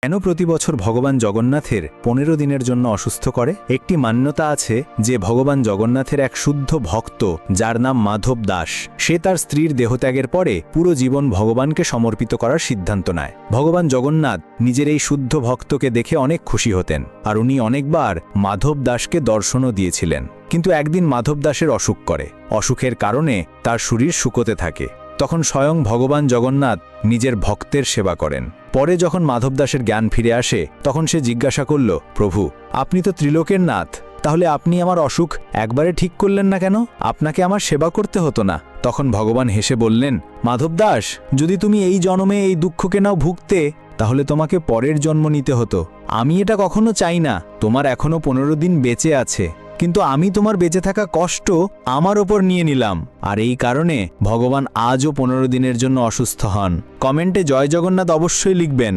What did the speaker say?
কেন প্রতি বছর ভগবান জগন্নাথের 15 দিনের জন্য অসুস্থ করে? একটি মান্যতা আছে যে ভগবান জগন্নাথের এক শুদ্ধ ভক্ত যার নাম মাধব দাস, সে তার স্ত্রীর দেহত্যাগের পরে পুরো জীবন ভগবানকে সমর্পিত করার সিদ্ধান্ত নেয়। ভগবান জগন্নাথ নিজের এই শুদ্ধ ভক্তকে দেখে অনেক খুশি হতেন, আর উনি অনেকবার মাধব দাসকে দর্শনও দিয়েছিলেন। কিন্তু একদিন মাধব দাসের অসুখ করে। অসুখের কারণে তার শরীর শুকোতে থাকে। তখন স্বয়ং ভগবান জগন্নাথ নিজের ভক্তের সেবা করেন। পরে যখন মাধব দাসের জ্ঞান ফিরে আসে, তখন সে জিজ্ঞাসা করল, প্রভু, আপনি তো ত্রিলোকের নাথ, তাহলে আপনি আমার অসুখ একবারে ঠিক করলেন না কেন? আপনাকে আমার সেবা করতে হতো না? তখন ভগবান হেসে বললেন, মাধব দাস, যদি তুমি এই জন্মে এই দুঃখকে নাও ভুগতে, তাহলে তোমাকে পরের জন্ম নিতে হতো। আমি এটা কখনো চাই না। তোমার এখনো 15 দিন বেঁচে আছে, কিন্তু আমি তোমার বেঁচে থাকা কষ্ট আমার ওপর নিয়ে নিলাম, আর এই কারণে ভগবান আজও 15 দিনের জন্য অসুস্থ হন। কমেন্টে জয় জগন্নাথ অবশ্যই লিখবেন।